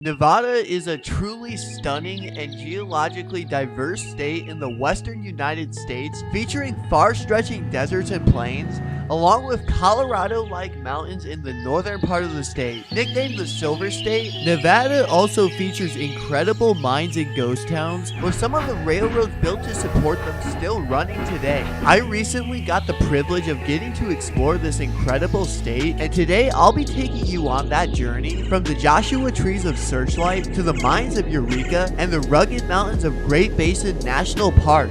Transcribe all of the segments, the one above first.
Nevada is a truly stunning and geologically diverse state in the western United States, featuring far-stretching deserts and plains, along with Colorado-like mountains in the northern part of the state. Nicknamed the Silver State, Nevada also features incredible mines and ghost towns, with some of the railroads built to support them still running today. I recently got the privilege of getting to explore this incredible state, and today I'll be taking you on that journey from the Joshua Trees of Searchlight to the mines of Eureka and the rugged mountains of Great Basin National Park.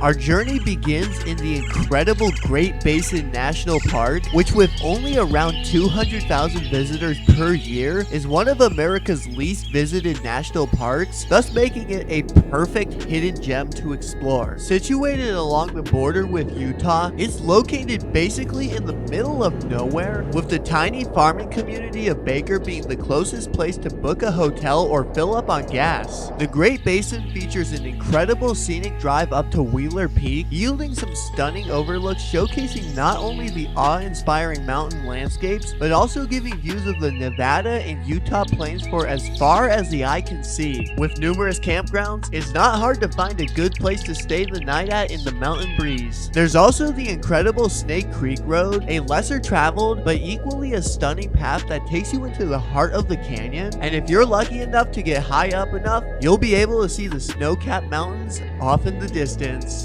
Our journey begins in the incredible Great Basin National Park, which with only around 200,000 visitors per year, is one of America's least visited national parks, thus making it a perfect hidden gem to explore. Situated along the border with Utah, it's located basically in the middle of nowhere, with the tiny farming community of Baker being the closest place to book a hotel or fill up on gas. The Great Basin features an incredible scenic drive up to Wheeler Peak, yielding some stunning overlooks showcasing not only the awe-inspiring mountain landscapes, but also giving views of the Nevada and Utah plains for as far as the eye can see. With numerous campgrounds, it's not hard to find a good place to stay the night at in the mountain breeze. There's also the incredible Snake Creek Road, a lesser traveled but equally as stunning path that takes you into the heart of the canyon, and if you're lucky enough to get high up enough, you'll be able to see the snow-capped mountains off in the distance.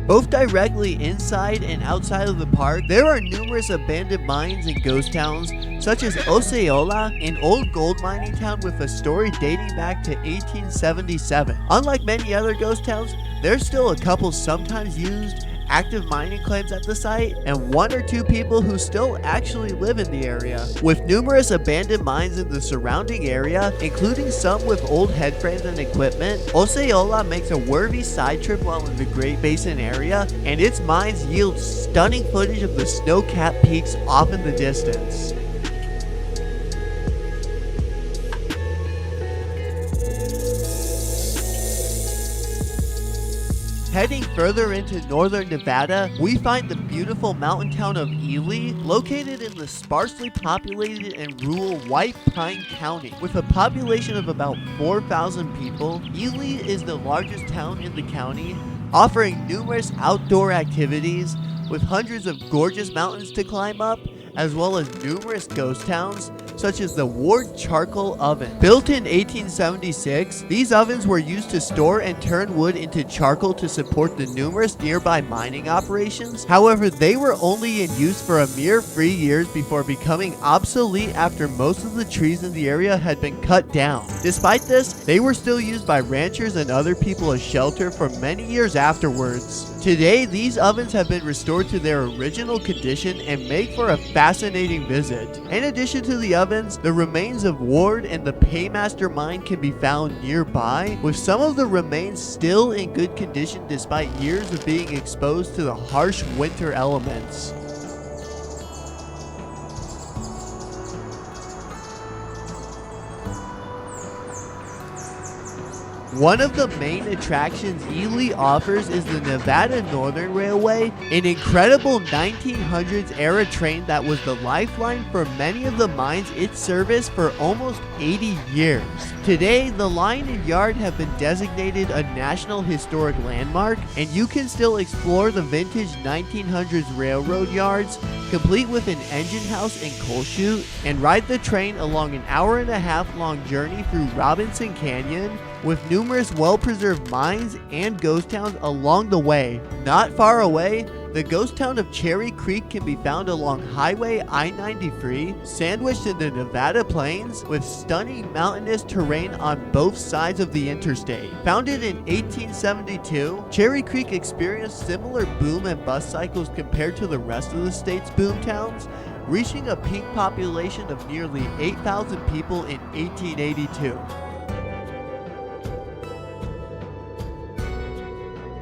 Both directly inside and outside of the park, there are numerous abandoned mines and ghost towns, such as Osceola, an old gold mining town with a story dating back to 1877. Unlike many other ghost towns, there's still a couple sometimes used active mining claims at the site, and one or two people who still actually live in the area. With numerous abandoned mines in the surrounding area, including some with old headframes and equipment, Osceola makes a worthy side trip while in the Great Basin area, and its mines yield stunning footage of the snow-capped peaks off in the distance. Heading further into northern Nevada, we find the beautiful mountain town of Ely, located in the sparsely populated and rural White Pine County. With a population of about 4,000 people, Ely is the largest town in the county, offering numerous outdoor activities with hundreds of gorgeous mountains to climb up, as well as numerous ghost towns, such as the Ward Charcoal Oven. Built in 1876, these ovens were used to store and turn wood into charcoal to support the numerous nearby mining operations. However, they were only in use for a mere 3 years before becoming obsolete after most of the trees in the area had been cut down. Despite this, they were still used by ranchers and other people as shelter for many years afterwards. Today, these ovens have been restored to their original condition and make for a fascinating visit. In addition to the ovens, the remains of Ward and the Paymaster mine can be found nearby, with some of the remains still in good condition despite years of being exposed to the harsh winter elements. One of the main attractions Ely offers is the Nevada Northern Railway, an incredible 1900s era train that was the lifeline for many of the mines it serviced for almost 80 years. Today, the line and yard have been designated a National Historic Landmark, and you can still explore the vintage 1900s railroad yards, complete with an engine house and coal chute, and ride the train along an hour-and-a-half long journey through Robinson Canyon, with numerous well-preserved mines and ghost towns along the way. Not far away, the ghost town of Cherry Creek can be found along Highway I-93, sandwiched in the Nevada plains, with stunning mountainous terrain on both sides of the interstate. Founded in 1872, Cherry Creek experienced similar boom and bust cycles compared to the rest of the state's boom towns, reaching a peak population of nearly 8,000 people in 1882.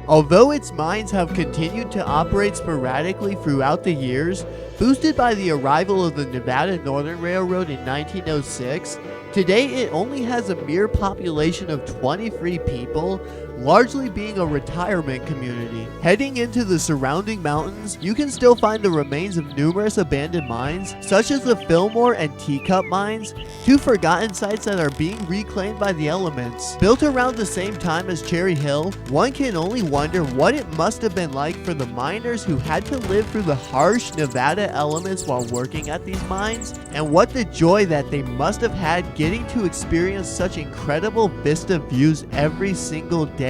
Although its mines have continued to operate sporadically throughout the years, boosted by the arrival of the Nevada Northern Railroad in 1906, today it only has a mere population of 23 people, largely being a retirement community. Heading into the surrounding mountains, you can still find the remains of numerous abandoned mines, such as the Fillmore and Teacup mines, two forgotten sites that are being reclaimed by the elements. Built around the same time as Cherry Hill, one can only wonder what it must have been like for the miners who had to live through the harsh Nevada elements while working at these mines, and what the joy that they must have had getting to experience such incredible vista views every single day.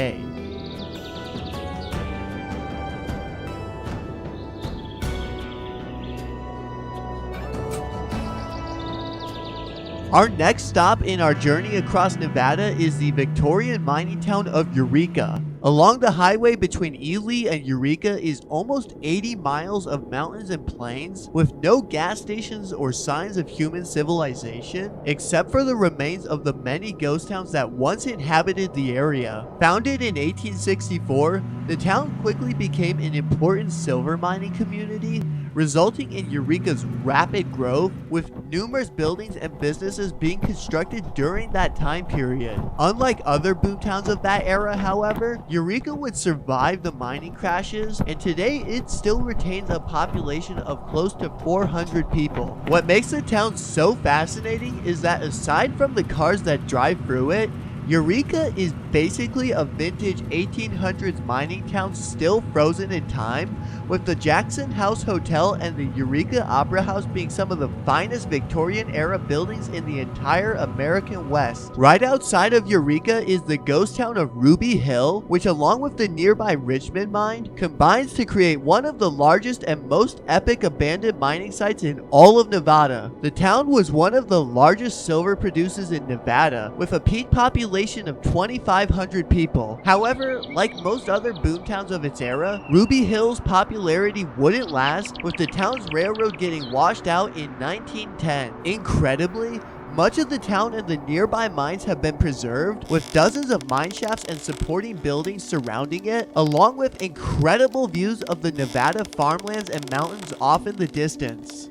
Our next stop in our journey across Nevada is the Victorian mining town of Eureka. Along the highway between Ely and Eureka is almost 80 miles of mountains and plains with no gas stations or signs of human civilization, except for the remains of the many ghost towns that once inhabited the area. Founded in 1864, the town quickly became an important silver mining community, resulting in Eureka's rapid growth, with numerous buildings and businesses being constructed during that time period. Unlike other boomtowns of that era, however, Eureka would survive the mining crashes, and today it still retains a population of close to 400 people. What makes the town so fascinating is that aside from the cars that drive through it, Eureka is basically a vintage 1800s mining town still frozen in time, with the Jackson House Hotel and the Eureka Opera House being some of the finest Victorian-era buildings in the entire American West. Right outside of Eureka is the ghost town of Ruby Hill, which along with the nearby Richmond mine, combines to create one of the largest and most epic abandoned mining sites in all of Nevada. The town was one of the largest silver producers in Nevada, with a peak population of 2,500 people. However, like most other boomtowns of its era, Ruby Hill's popularity wouldn't last, with the town's railroad getting washed out in 1910. Incredibly, much of the town and the nearby mines have been preserved, with dozens of mine shafts and supporting buildings surrounding it, along with incredible views of the Nevada farmlands and mountains off in the distance.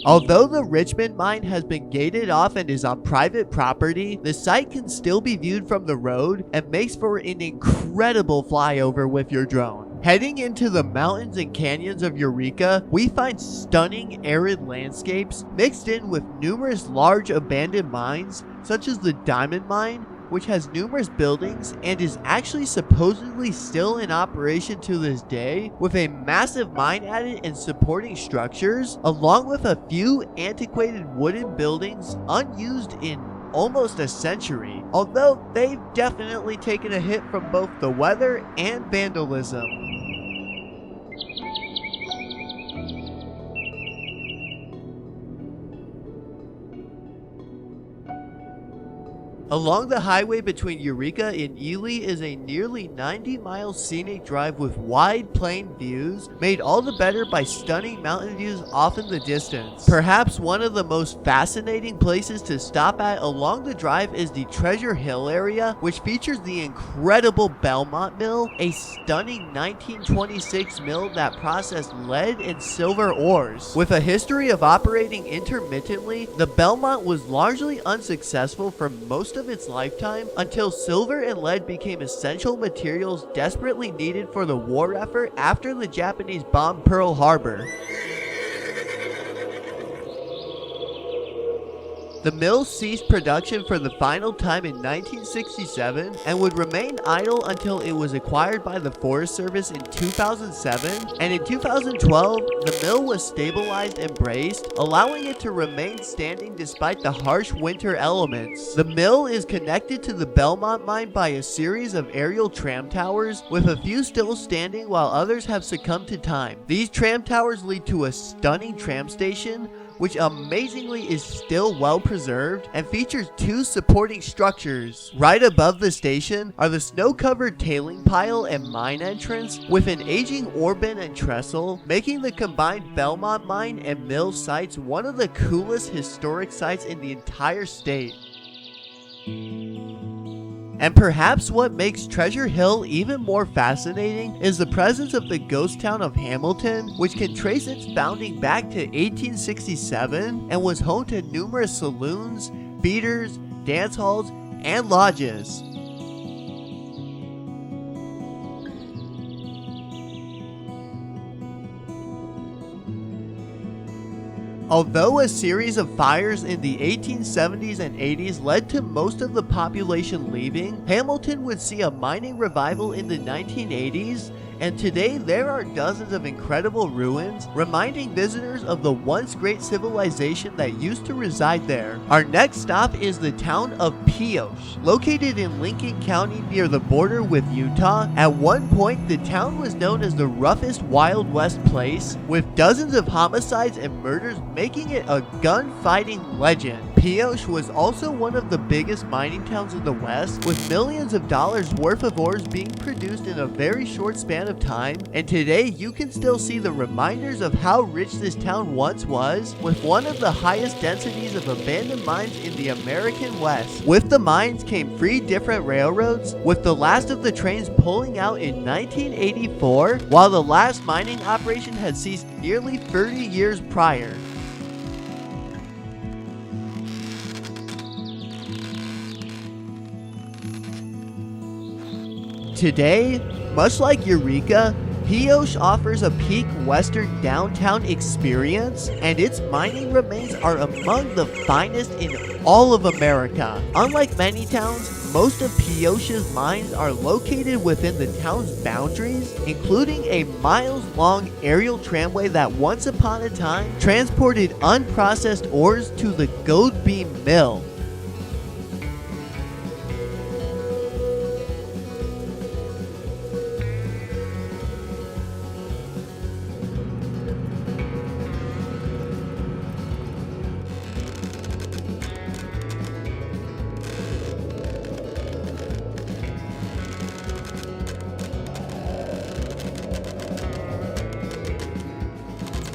Although the Richmond mine has been gated off and is on private property, the site can still be viewed from the road and makes for an incredible flyover with your drone. Heading into the mountains and canyons of Eureka, we find stunning arid landscapes mixed in with numerous large abandoned mines, such as the Diamond Mine, which has numerous buildings and is actually supposedly still in operation to this day, with a massive mine adit and supporting structures, along with a few antiquated wooden buildings unused in almost a century, although they've definitely taken a hit from both the weather and vandalism. Along the highway between Eureka and Ely is a nearly 90-mile scenic drive with wide plain views, made all the better by stunning mountain views off in the distance. Perhaps one of the most fascinating places to stop at along the drive is the Treasure Hill area, which features the incredible Belmont Mill, a stunning 1926 mill that processed lead and silver ores. With a history of operating intermittently, the Belmont was largely unsuccessful for most of its lifetime until silver and lead became essential materials desperately needed for the war effort after the Japanese bombed Pearl Harbor. The mill ceased production for the final time in 1967 and would remain idle until it was acquired by the Forest Service in 2007, and in 2012, the mill was stabilized and braced, allowing it to remain standing despite the harsh winter elements. The mill is connected to the Belmont mine by a series of aerial tram towers, with a few still standing while others have succumbed to time. These tram towers lead to a stunning tram station, which amazingly is still well preserved and features two supporting structures. Right above the station are the snow-covered tailing pile and mine entrance, with an aging ore bin and trestle, making the combined Belmont mine and mill sites one of the coolest historic sites in the entire state. And perhaps what makes Treasure Hill even more fascinating is the presence of the ghost town of Hamilton, which can trace its founding back to 1867 and was home to numerous saloons, theaters, dance halls, and lodges. Although a series of fires in the 1870s and 80s led to most of the population leaving, Hamilton would see a mining revival in the 1980s, and today there are dozens of incredible ruins reminding visitors of the once great civilization that used to reside there. Our next stop is the town of Pioche, located in Lincoln County near the border with Utah. At one point, the town was known as the roughest Wild West place, with dozens of homicides and murders making it a gunfighting legend. Pioche was also one of the biggest mining towns in the West, with millions of dollars worth of ores being produced in a very short span of time, and today you can still see the reminders of how rich this town once was, with one of the highest densities of abandoned mines in the American West. With the mines came 3 different railroads, with the last of the trains pulling out in 1984, while the last mining operation had ceased nearly 30 years prior. Today, much like Eureka, Pioche offers a peak western downtown experience, and its mining remains are among the finest in all of America. Unlike many towns, most of Pioche's mines are located within the town's boundaries, including a miles-long aerial tramway that once upon a time transported unprocessed ores to the Gold Beam Mill.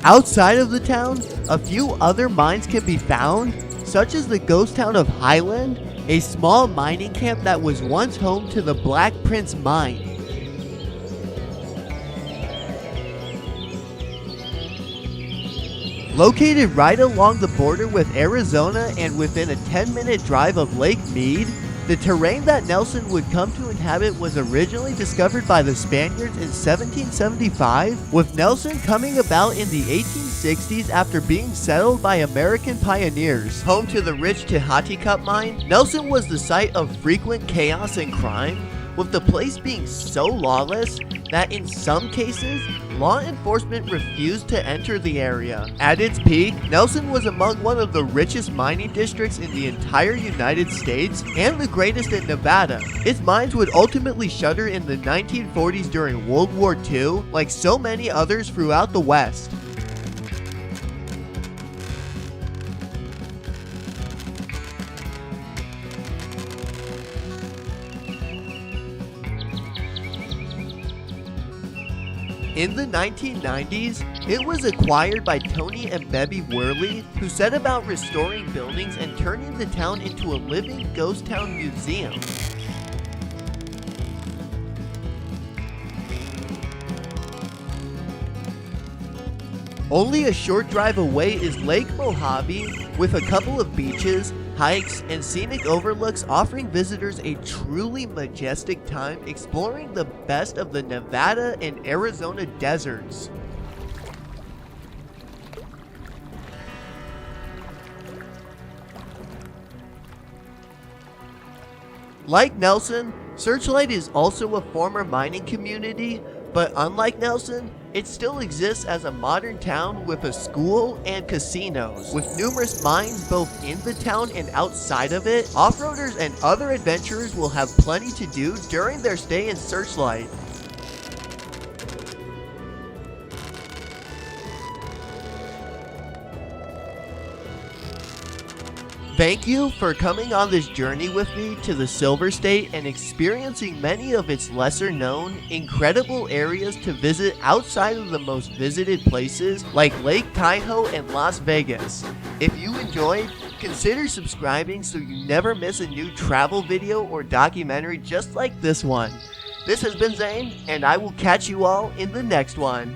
Outside of the town, a few other mines can be found, such as the ghost town of Highland, a small mining camp that was once home to the Black Prince Mine. Located right along the border with Arizona and within a 10-minute drive of Lake Mead, the terrain that Nelson would come to inhabit was originally discovered by the Spaniards in 1775, with Nelson coming about in the 1860s after being settled by American pioneers. Home to the rich Tehachapi mine, Nelson was the site of frequent chaos and crime, with the place being so lawless that in some cases, law enforcement refused to enter the area. At its peak, Nelson was among one of the richest mining districts in the entire United States and the greatest in Nevada. Its mines would ultimately shutter in the 1940s during World War II, like so many others throughout the West. In the 1990s, it was acquired by Tony and Bebby Worley, who set about restoring buildings and turning the town into a living ghost town museum. Only a short drive away is Lake Mohave, with a couple of beaches, hikes, and scenic overlooks offering visitors a truly majestic time exploring the best of the Nevada and Arizona deserts. Like Nelson, Searchlight is also a former mining community, but unlike Nelson, it still exists as a modern town with a school and casinos. With numerous mines both in the town and outside of it, off-roaders and other adventurers will have plenty to do during their stay in Searchlight. Thank you for coming on this journey with me to the Silver State and experiencing many of its lesser known, incredible areas to visit outside of the most visited places like Lake Tahoe and Las Vegas. If you enjoyed, Consider subscribing so you never miss a new travel video or documentary just like this one. This has been Zane, and I will catch you all in the next one.